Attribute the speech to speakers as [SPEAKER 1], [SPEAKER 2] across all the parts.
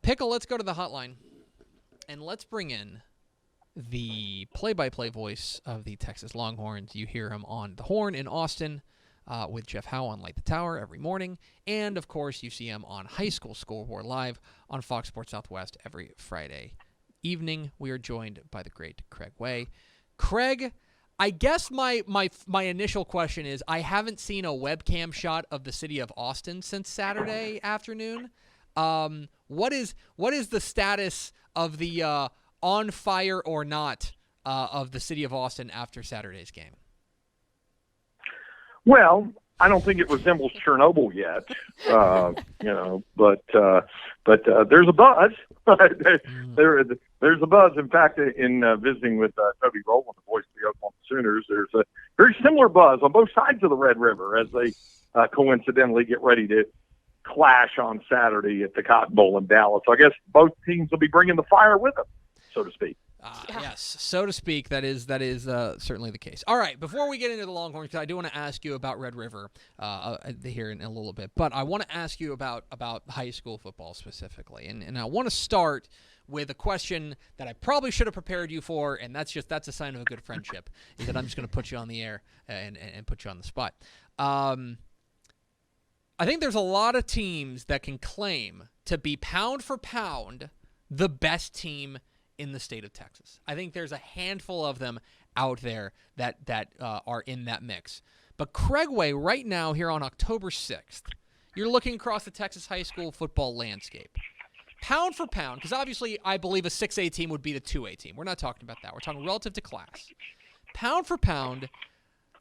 [SPEAKER 1] Pickle, let's go to the hotline, and let's bring in the play-by-play voice of the Texas Longhorns. You hear him on the Horn in Austin with Jeff Howe on Light the Tower every morning, and, of course, you see him on High School Scoreboard Live on Fox Sports Southwest every Friday evening. We are joined by the great Craig Way. Craig, I guess my initial question is, I haven't seen a webcam shot of the city of Austin since Saturday afternoon. What is the status of the on fire or not of the city of Austin after Saturday's game?
[SPEAKER 2] Well, I don't think it resembles Chernobyl yet, but there's a buzz. There's a buzz. In fact, in visiting with Toby Rowland, the voice of the Oklahoma Sooners, there's a very similar buzz on both sides of the Red River as they coincidentally get ready to clash on Saturday at the Cotton Bowl in Dallas. So I guess both teams will be bringing the fire with them, so to speak.
[SPEAKER 1] Yes, so to speak, that is certainly the case. All right, before we get into the Longhorns, because I do want to ask you about Red River here in a little bit, but I want to ask you about high school football specifically, and I want to start with a question that I probably should have prepared you for, and that's a sign of a good friendship, is that I'm just going to put you on the air and put you on the spot. I think there's a lot of teams that can claim to be pound for pound the best team in the state of Texas. I think there's a handful of them out there that are in that mix. But Craig Way, right now here on October 6th, you're looking across the Texas high school football landscape. Pound for pound, because obviously I believe a 6A team would be the 2A team. We're not talking about that. We're talking relative to class. Pound for pound,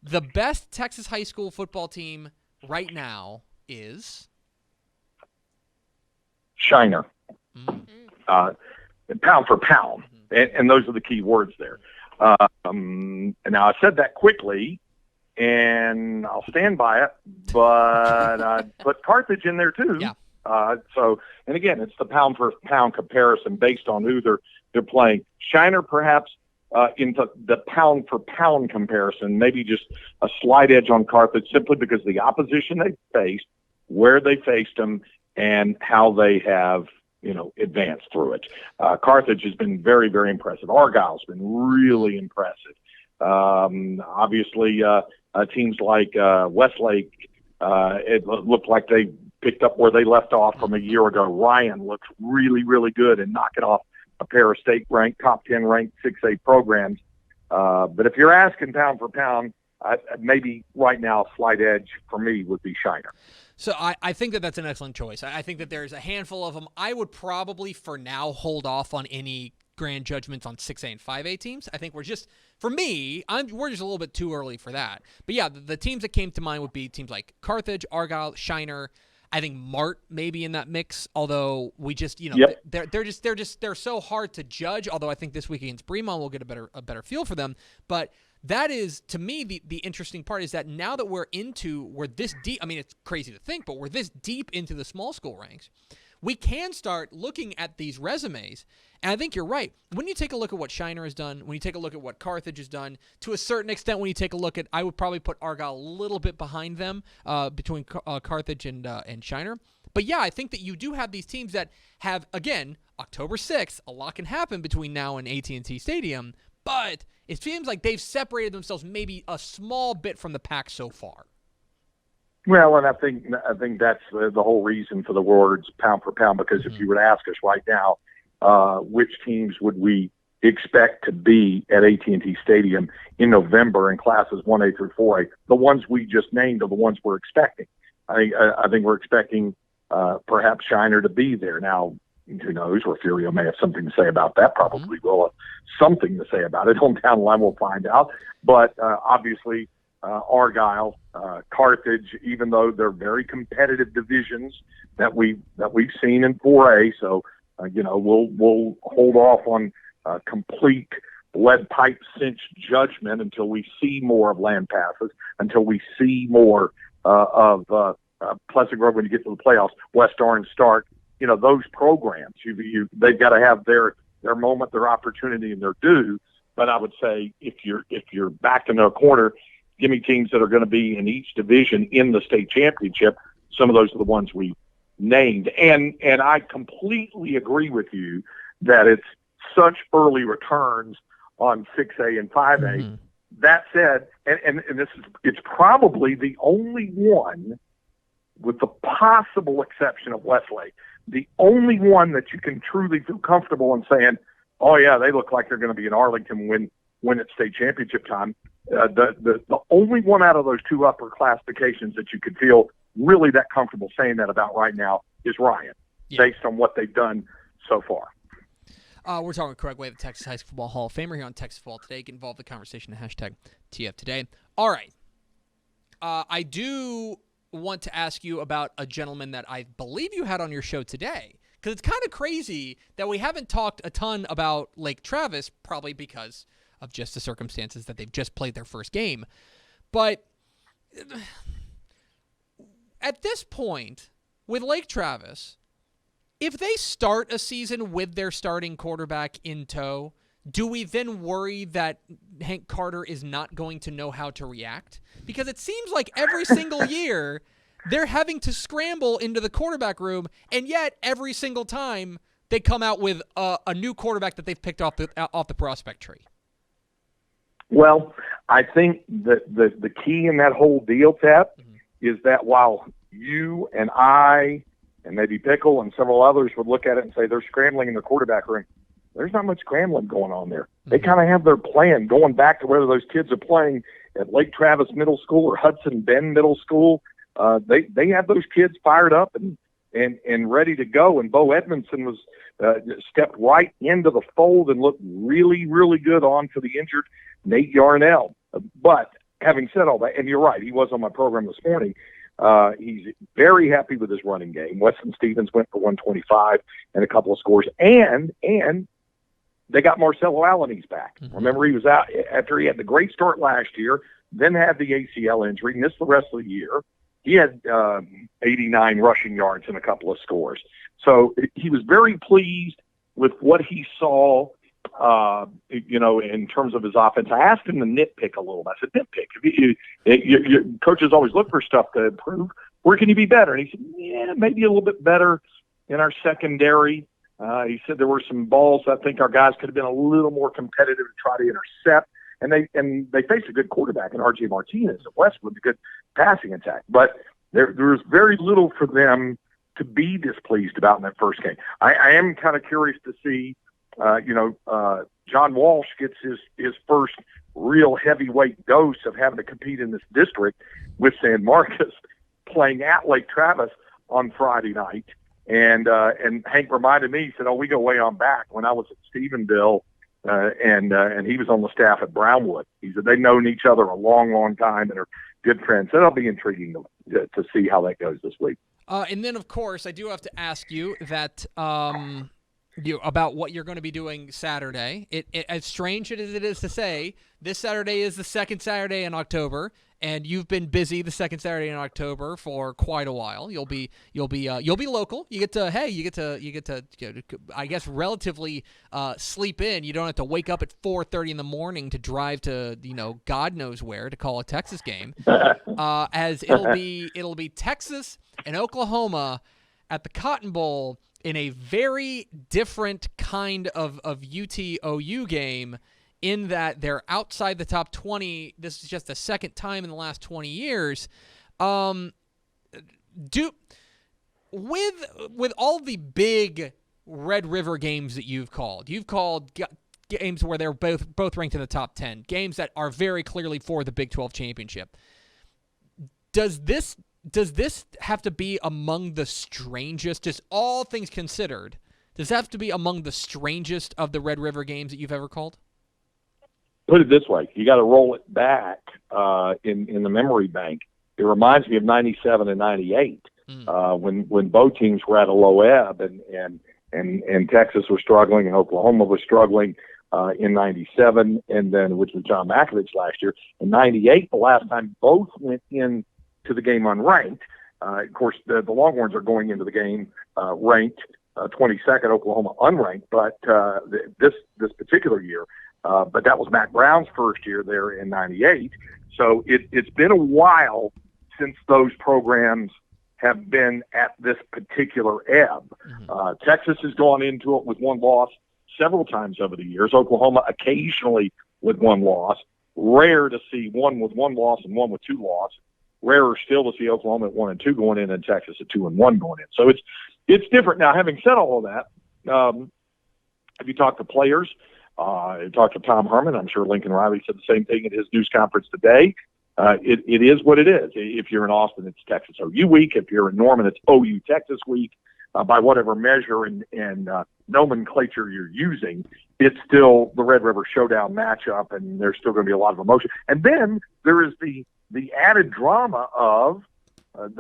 [SPEAKER 1] the best Texas high school football team right now is?
[SPEAKER 2] Shiner. Pound for pound, and those are the key words there. And now I said that quickly, and I'll stand by it, but I put Carthage in there too.
[SPEAKER 1] Yeah.
[SPEAKER 2] And again, it's the pound for pound comparison based on who they're playing. Shiner perhaps into the pound for pound comparison, maybe just a slight edge on Carthage simply because the opposition they faced, where they faced them, and how they have advanced through it. Carthage has been very, very impressive. Argyle's been really impressive. Obviously, teams like Westlake, it looked like they picked up where they left off from a year ago. Ryan looks really, really good and knocking off a pair of state-ranked, top 10 ranked 6A programs. But if you're asking pound for pound, maybe right now a slight edge for me would be Shiner.
[SPEAKER 1] So I think that's an excellent choice. I think that there's a handful of them. I would probably, for now, hold off on any grand judgments on 6A and 5A teams. I think we're just a little bit too early for that. But yeah, the teams that came to mind would be teams like Carthage, Argyle, Shiner. I think Mart may be in that mix, although we just,
[SPEAKER 2] Yep.
[SPEAKER 1] they're so hard to judge. Although I think this week against Bremont we'll get a better feel for them. But that is, to me, the interesting part is that now that we're this deep, I mean, it's crazy to think, but we're this deep into the small school ranks, we can start looking at these resumes. And I think you're right. When you take a look at what Shiner has done, when you take a look at what Carthage has done, to a certain extent, when you take a look at, I would probably put Argyle a little bit behind them between Carthage and Shiner. But yeah, I think that you do have these teams that have, again, October 6th, a lot can happen between now and AT&T Stadium, but it seems like they've separated themselves maybe a small bit from the pack so far.
[SPEAKER 2] Well, and I think that's the whole reason for the words pound for pound, because if you were to ask us right now, which teams would we expect to be at AT&T Stadium in November in classes 1A through 4A, the ones we just named are the ones we're expecting. I think we're expecting perhaps Shiner to be there. Now, who knows? Refugio may have something to say about that. Probably will have something to say about it. On down the line, we'll find out. But obviously, Argyle, Carthage, even though they're very competitive divisions that we've seen in 4A, so we'll hold off on complete lead pipe cinch judgment until we see more of land passes, until we see more of Pleasant Grove when you get to the playoffs. West Orange, Stark. Those programs, they've got to have their moment, their opportunity, and their due. But I would say if you're backed into a corner, give me teams that are going to be in each division in the state championship. Some of those are the ones we named. And I completely agree with you that it's such early returns on 6A and 5A.
[SPEAKER 1] Mm-hmm.
[SPEAKER 2] That said, and it's probably the only one, with the possible exception of Westlake, the only one that you can truly feel comfortable in saying, oh yeah, they look like they're going to be in Arlington when it's state championship time. The only one out of those two upper classifications that you could feel really that comfortable saying that about right now is Ryan, based on what they've done so far.
[SPEAKER 1] We're talking with Craig Way, the Texas High School Football Hall of Famer, here on Texas Football Today. Get involved in the conversation at #TFToday. All right. I do want to ask you about a gentleman that I believe you had on your show today, because it's kind of crazy that we haven't talked a ton about Lake Travis, probably because of just the circumstances that they've just played their first game. But at this point, with Lake Travis, if they start a season with their starting quarterback in tow, do we then worry that Hank Carter is not going to know how to react? Because it seems like every single year they're having to scramble into the quarterback room, and yet every single time they come out with a new quarterback that they've picked off the prospect tree.
[SPEAKER 2] Well, I think that the key in that whole deal, Tap, is that while you and I and maybe Pickle and several others would look at it and say they're scrambling in the quarterback room, there's not much scrambling going on there. They kind of have their plan going back to whether those kids are playing at Lake Travis Middle School or Hudson Bend Middle School. They have those kids fired up and ready to go. And Bo Edmondson was stepped right into the fold and looked really, really good on for the injured Nate Yarnell. But having said all that, and you're right, he was on my program this morning, he's very happy with his running game. Weston Stevens went for 125 and a couple of scores, and they got Marcelo Alanis back. Remember, he was out after he had the great start last year, then had the ACL injury, missed the rest of the year. He had 89 rushing yards and a couple of scores. So he was very pleased with what he saw, in terms of his offense. I asked him to nitpick a little bit. I said, nitpick. Coaches always look for stuff to improve. Where can you be better? And he said, yeah, maybe a little bit better in our secondary. He said there were some balls I think our guys could have been a little more competitive to try to intercept. And they faced a good quarterback in R.J. Martinez at Westwood, a good passing attack. But there was very little for them to be displeased about in that first game. I am kind of curious to see, John Walsh gets his first real heavyweight dose of having to compete in this district with San Marcos, playing at Lake Travis on Friday night. And Hank reminded me, he said, we go way on back when I was at Stephenville. And he was on the staff at Brownwood. He said they've known each other a long, long time and are good friends. So it'll be intriguing to see how that goes this week.
[SPEAKER 1] And then, of course, I do have to ask you that about what you're going to be doing Saturday. As strange as it is to say, this Saturday is the second Saturday in October, and you've been busy the second Saturday in October for quite a while. You'll be local. You get to I guess relatively sleep in. You don't have to wake up at 4:30 in the morning to drive to God knows where to call a Texas game. As it'll be Texas and Oklahoma at the Cotton Bowl in a very different kind of UT-OU game, in that they're outside the top 20. This is just the second time in the last 20 years. With all the big Red River games that you've called games where they're both ranked in the top 10, games that are very clearly for the Big 12 championship. Does this have to be among the strangest, just all things considered, does that have to be among the strangest of the Red River games that you've ever called?
[SPEAKER 2] Put it this way, you got to roll it back in the memory bank. It reminds me of 97 and 98 when both teams were at a low ebb and Texas was struggling and Oklahoma was struggling in 97, and then which was John Malkovich last year. In 98, the last time both went in to the game unranked. Of course, the Longhorns are going into the game ranked 22nd, Oklahoma unranked, but this particular year. But that was Matt Brown's first year there in 98. So it's been a while since those programs have been at this particular ebb. Texas has gone into it with one loss several times over the years. Oklahoma occasionally with one loss. Rare to see one with one loss and one with two losses. Rarer still to see Oklahoma at 1-2 going in and Texas at 2-1 going in. So it's different. Now, having said all of that, if you talk to players, you talk to Tom Herman, I'm sure Lincoln Riley said the same thing at his news conference today. It is what it is. If you're in Austin, it's Texas OU week. If you're in Norman, it's OU Texas week. By whatever measure and nomenclature you're using, it's still the Red River Showdown matchup, and there's still going to be a lot of emotion. And then there is the added drama of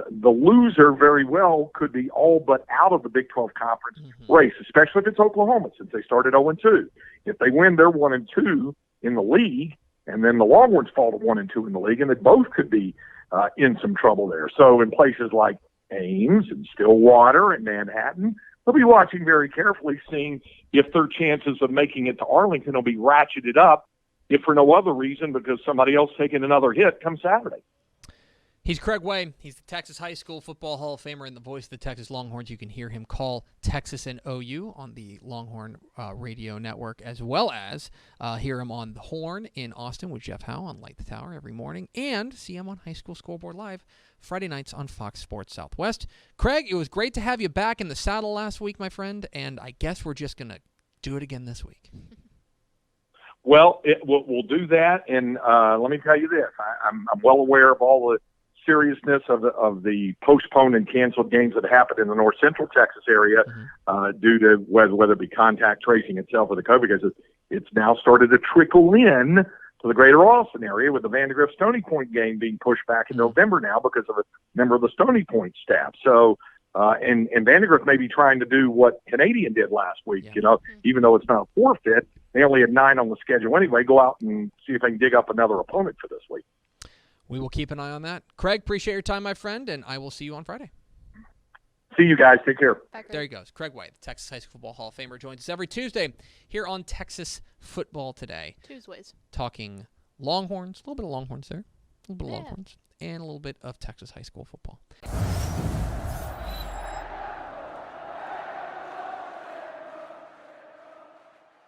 [SPEAKER 2] the loser very well could be all but out of the Big 12 conference race, especially if it's Oklahoma, since they started 0-2. If they win, they're 1-2 in the league, and then the Longhorns fall to 1-2 in the league, and they both could be in some trouble there. So in places like Ames and Stillwater and Manhattan, they'll be watching very carefully, seeing if their chances of making it to Arlington will be ratcheted up, if for no other reason, because somebody else taking another hit come Saturday.
[SPEAKER 1] He's Craig Way. He's the Texas High School Football Hall of Famer and the voice of the Texas Longhorns. You can hear him call Texas and OU on the Longhorn radio network, as well as hear him on the Horn in Austin with Jeff Howe on Light the Tower every morning, and see him on High School Scoreboard Live Friday nights on Fox Sports Southwest. Craig, it was great to have you back in the saddle last week, my friend, and I guess we're just going to do it again this week.
[SPEAKER 2] Well, we'll do that, and let me tell you this. I'm well aware of all the seriousness of the postponed and canceled games that happened in the north central Texas area due to whether it be contact tracing itself or the COVID, because it's now started to trickle in to the greater Austin area, with the Vandergrift Stony Point game being pushed back in November now because of a member of the Stony Point staff. So, and Vandergrift may be trying to do what Canadian did last week, even though it's not a forfeit. They only had 9 on the schedule anyway. Go out and see if they can dig up another opponent for this week.
[SPEAKER 1] We will keep an eye on that. Craig, appreciate your time, my friend, and I will see you on Friday.
[SPEAKER 2] See you guys. Take care.
[SPEAKER 3] Bye, Craig.
[SPEAKER 1] There he goes. Craig White, the Texas High School Football Hall of Famer, joins us every Tuesday here on Texas Football Today.
[SPEAKER 3] Tuesdays.
[SPEAKER 1] Talking Longhorns, a little bit of Longhorns there, a little bit of Longhorns, and a little bit of Texas high school football.